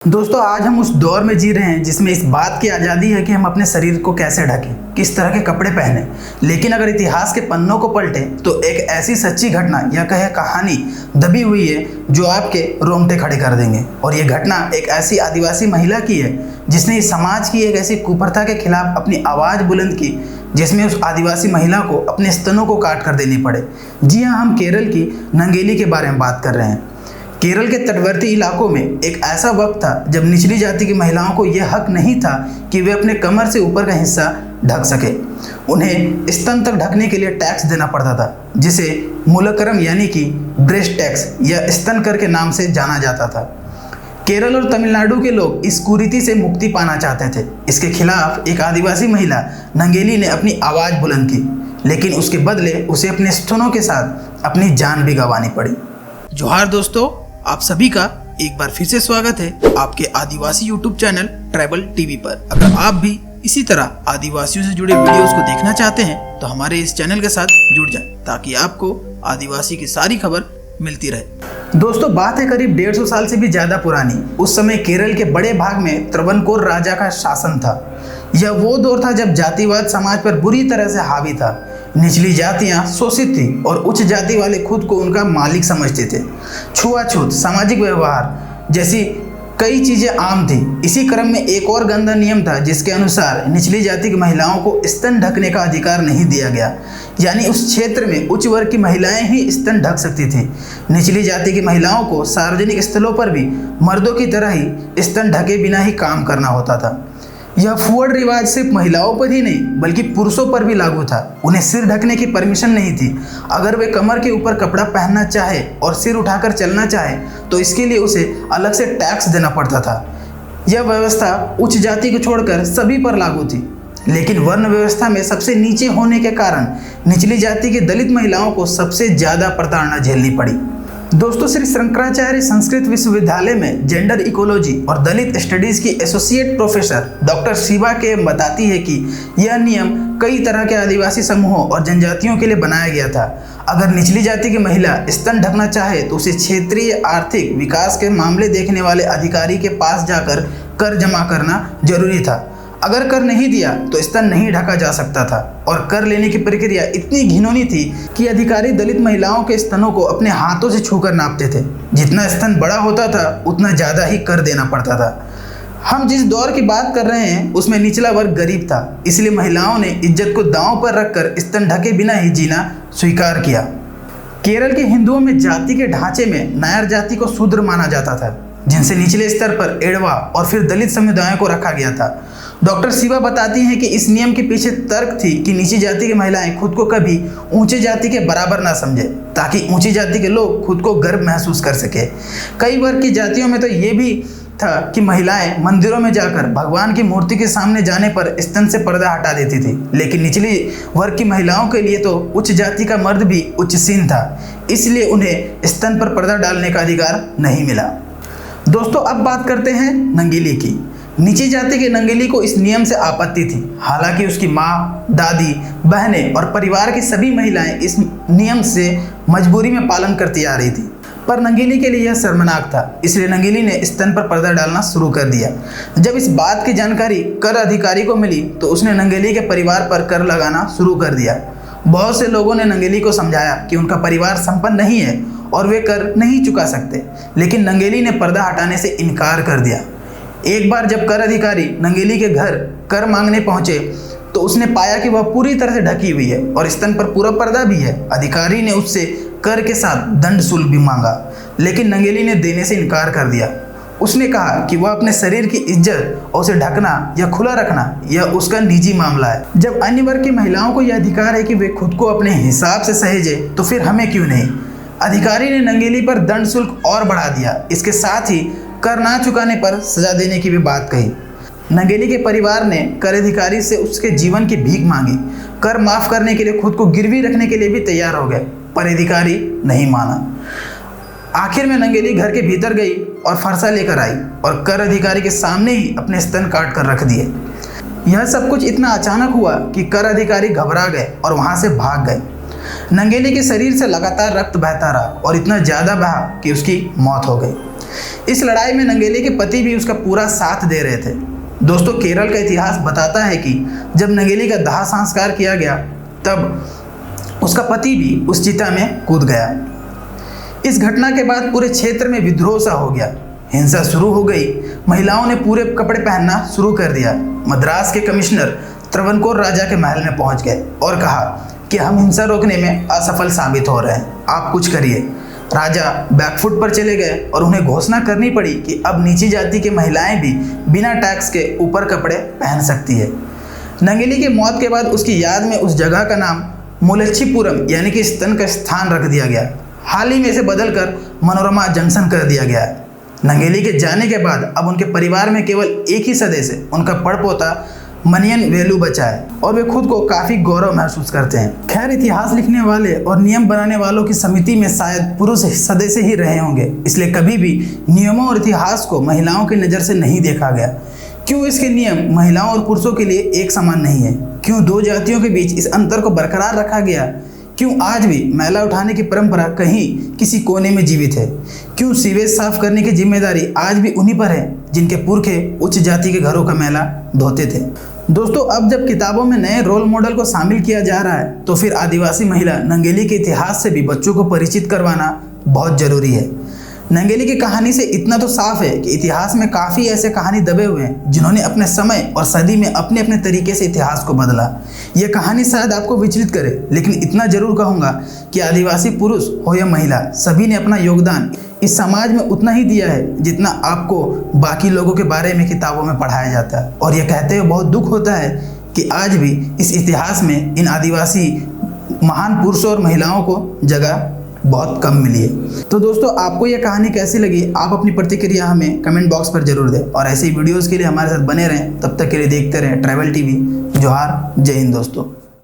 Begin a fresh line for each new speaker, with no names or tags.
दोस्तों आज हम उस दौर में जी रहे हैं जिसमें इस बात की आज़ादी है कि हम अपने शरीर को कैसे ढकें, किस तरह के कपड़े पहने। लेकिन अगर इतिहास के पन्नों को पलटें तो एक ऐसी सच्ची घटना या कहे कहानी दबी हुई है जो आपके रोंगटे खड़े कर देंगे। और ये घटना एक ऐसी आदिवासी महिला की है जिसने इस समाज की एक ऐसी कुप्रथा के खिलाफ अपनी आवाज़ बुलंद की जिसमें उस आदिवासी महिला को अपने स्तनों को काट कर देने पड़े। जी हाँ, हम केरल की नंगेली के बारे में बात कर रहे हैं। केरल के तटवर्ती इलाकों में एक ऐसा वक्त था जब निचली जाति की महिलाओं को यह हक नहीं था कि वे अपने कमर से ऊपर का हिस्सा ढक सके। उन्हें स्तन तक ढकने के लिए टैक्स देना पड़ता था, जिसे मूलकरम यानी कि ब्रेस्ट टैक्स या स्तन कर के नाम से जाना जाता था। केरल और तमिलनाडु के लोग इस कुरीति से मुक्ति पाना चाहते थे। इसके खिलाफ एक आदिवासी महिला नंगेली ने अपनी आवाज़ बुलंद की, लेकिन उसके बदले उसे अपने स्तनों के साथ अपनी जान भी गंवानी पड़ी। जोहार दोस्तों, आप सभी का एक बार फिर से स्वागत है आपके आदिवासी यूट्यूब चैनल ट्राइबल टीवी पर। अगर आप भी इसी तरह आदिवासियों से जुड़े वीडियोस को देखना चाहते हैं तो हमारे इस चैनल के साथ जुड़ जाएं ताकि आपको आदिवासी की सारी खबर मिलती रहे। दोस्तों बात है करीब 150 साल से भी ज़्यादा पुरानी। उस समय केरल के बड़े भाग में त्रवणकोर राजा का शासन था। यह वो दौर था जब जातिवाद समाज पर बुरी तरह से हावी था। निचली जातियां शोषित थी और उच्च जाति वाले खुद को उनका मालिक समझते थे। छुआछूत, सामाजिक व्यवहार जैसी कई चीज़ें आम थी। इसी क्रम में एक और गंदा नियम था जिसके अनुसार निचली जाति की महिलाओं को स्तन ढकने का अधिकार नहीं दिया गया, यानी उस क्षेत्र में उच्च वर्ग की महिलाएं ही स्तन ढक सकती थीं। निचली जाति की महिलाओं को सार्वजनिक स्थलों पर भी मर्दों की तरह ही स्तन ढके बिना ही काम करना होता था। यह फुअड़ रिवाज सिर्फ महिलाओं पर ही नहीं बल्कि पुरुषों पर भी लागू था। उन्हें सिर ढकने की परमिशन नहीं थी। अगर वे कमर के ऊपर कपड़ा पहनना चाहे और सिर उठाकर चलना चाहे तो इसके लिए उसे अलग से टैक्स देना पड़ता था। यह व्यवस्था उच्च जाति को छोड़कर सभी पर लागू थी, लेकिन वर्ण व्यवस्था में सबसे नीचे होने के कारण निचली जाति की दलित महिलाओं को सबसे ज़्यादा प्रताड़ना झेलनी पड़ी। दोस्तों श्री शंकराचार्य संस्कृत विश्वविद्यालय में जेंडर इकोलॉजी और दलित स्टडीज़ की एसोसिएट प्रोफेसर डॉक्टर शिवा के बताती है कि यह नियम कई तरह के आदिवासी समूहों और जनजातियों के लिए बनाया गया था। अगर निचली जाति की महिला स्तन ढकना चाहे तो उसे क्षेत्रीय आर्थिक विकास के मामले देखने वाले अधिकारी के पास जाकर कर जमा करना जरूरी था। अगर कर नहीं दिया तो स्तन नहीं ढका जा सकता था, और कर लेने की प्रक्रिया इतनी घिनौनी थी कि अधिकारी दलित महिलाओं के स्तनों को अपने हाथों से छूकर नापते थे। जितना स्तन बड़ा होता था उतना ज़्यादा ही कर देना पड़ता था। हम जिस दौर की बात कर रहे हैं उसमें निचला वर्ग गरीब था, इसलिए महिलाओं ने इज्जत को दांव पर रखकर स्तन ढके बिना ही जीना स्वीकार किया। केरल के हिंदुओं में जाति के ढांचे में नायर जाति को शूद्र माना जाता था, जिनसे निचले स्तर पर एड़वा और फिर दलित समुदायों को रखा गया था। डॉक्टर शिवा बताती हैं कि इस नियम के पीछे तर्क थी कि नीची जाति की महिलाएं खुद को कभी ऊंचे जाति के बराबर ना समझे, ताकि ऊंची जाति के लोग खुद को गर्व महसूस कर सके। कई वर्ग की जातियों में तो ये भी था कि महिलाएं मंदिरों में जाकर भगवान की मूर्ति के सामने जाने पर स्तन से पर्दा हटा देती थी, लेकिन निचली वर्ग की महिलाओं के लिए तो उच्च जाति का मर्द भी उच्च सीन था, इसलिए उन्हें स्तन पर पर्दा डालने का अधिकार नहीं मिला। दोस्तों अब बात करते हैं नंगेली की। नीची जाति के नंगेली को इस नियम से आपत्ति थी। हालांकि उसकी माँ, दादी, बहनें और परिवार की सभी महिलाएं इस नियम से मजबूरी में पालन करती आ रही थी, पर नंगेली के लिए यह शर्मनाक था। इसलिए नंगेली ने स्तन पर पर्दा डालना शुरू कर दिया। जब इस बात की जानकारी कर अधिकारी को मिली तो उसने नंगेली के परिवार पर कर लगाना शुरू कर दिया। बहुत से लोगों ने नंगेली को समझाया कि उनका परिवार संपन्न नहीं है और वे कर नहीं चुका सकते, लेकिन नंगेली ने पर्दा हटाने से इनकार कर दिया। एक बार जब कर अधिकारी नंगेली के घर कर मांगने पहुंचे तो उसने पाया कि वह पूरी तरह से ढकी हुई है और स्तन पर पूरा पर्दा भी है। अधिकारी ने उससे कर के साथ दंड शुल्क भी मांगा, लेकिन नंगेली ने देने से इनकार कर दिया। उसने कहा कि वह अपने शरीर की इज्जत और उसे ढकना या खुला रखना यह उसका निजी मामला है। जब अन्य वर्ग की महिलाओं को यह अधिकार है कि वे खुद को अपने हिसाब से सहेजे तो फिर हमें क्यों नहीं। अधिकारी ने नंगेली पर दंड शुल्क और बढ़ा दिया। इसके साथ ही कर ना चुकाने पर सजा देने की भी बात कही। नंगेली के परिवार ने कर अधिकारी से उसके जीवन की भीख मांगी। कर माफ करने के लिए खुद को गिरवी रखने के लिए भी तैयार हो गए, पर अधिकारी नहीं माना। आखिर में नंगेली घर के भीतर गई और फरसा लेकर आई और कर अधिकारी के सामने ही अपने स्तन काट कर रख दिए। यह सब कुछ इतना अचानक हुआ कि कर अधिकारी घबरा गए और वहां से भाग गए। नंगेली के शरीर से लगातार रक्त बहता रहा और इतना ज़्यादा बहा कि उसकी मौत हो गई। इस लड़ाई में नंगेली के पति भी उसका पूरा साथ दे रहे थे। दोस्तों, केरल का इतिहास बताता है कि जब नंगेली का दाह संस्कार किया गया तब उसका पति भी उस चिता में कूद गया। इस घटना के बाद पूरे क्षेत्र में विद्रोह सा हो गया, हिंसा शुरू हो गई। महिलाओं ने पूरे कपड़े पहनना शुरू कर दिया। मद्रास के कमिश्नर त्रवणकोर राजा के महल में पहुंच गए और कहा कि हम हिंसा रोकने में असफल साबित हो रहे हैं, आप कुछ करिए। राजा बैकफुट पर चले गए और उन्हें घोषणा करनी पड़ी कि अब नीची जाति की महिलाएं भी बिना टैक्स के ऊपर कपड़े पहन सकती है। नंगेली की मौत के बाद उसकी याद में उस जगह का नाम मुलच्छीपुरम यानी कि स्तन का स्थान रख दिया गया। हाल ही में इसे बदलकर मनोरमा जंक्शन कर दिया गया है। नंगेली के जाने के बाद अब उनके परिवार में केवल एक ही सदस्य, उनका पड़पोता मनियन वेलु बचा है और वे खुद को काफ़ी गौरव महसूस करते हैं। खैर, इतिहास लिखने वाले और नियम बनाने वालों की समिति में शायद पुरुष सदस्य ही रहे होंगे, इसलिए कभी भी नियमों और इतिहास को महिलाओं की नज़र से नहीं देखा गया। क्यों इसके नियम महिलाओं और पुरुषों के लिए एक समान नहीं है? क्यों दो जातियों के बीच इस अंतर को बरकरार रखा गया? क्यों आज भी मैला उठाने की परंपरा कहीं किसी कोने में जीवित है? क्यों सीवेज साफ करने की जिम्मेदारी आज भी उन्हीं पर है जिनके पुरखे उच्च जाति के घरों का मैला धोते थे? दोस्तों, अब जब किताबों में नए रोल मॉडल को शामिल किया जा रहा है तो फिर आदिवासी महिला नंगेली के इतिहास से भी बच्चों को परिचित करवाना बहुत ज़रूरी है। नंगेली की कहानी से इतना तो साफ है कि इतिहास में काफ़ी ऐसे कहानी दबे हुए हैं जिन्होंने अपने समय और सदी में अपने अपने तरीके से इतिहास को बदला। यह कहानी शायद आपको विचलित करे, लेकिन इतना जरूर कहूँगा कि आदिवासी पुरुष हो या महिला, सभी ने अपना योगदान इस समाज में उतना ही दिया है जितना आपको बाकी लोगों के बारे में किताबों में पढ़ाया जाता है। और यह कहते हुए बहुत दुख होता है कि आज भी इस इतिहास में इन आदिवासी महान पुरुषों और महिलाओं को जगह बहुत कम मिली है। तो दोस्तों, आपको यह कहानी कैसी लगी? आप अपनी प्रतिक्रिया हमें कमेंट बॉक्स पर जरूर दें और ऐसे ही वीडियोस के लिए हमारे साथ बने रहें। तब तक के लिए देखते रहें ट्रैवल टीवी। जोहार, जय हिंद दोस्तों।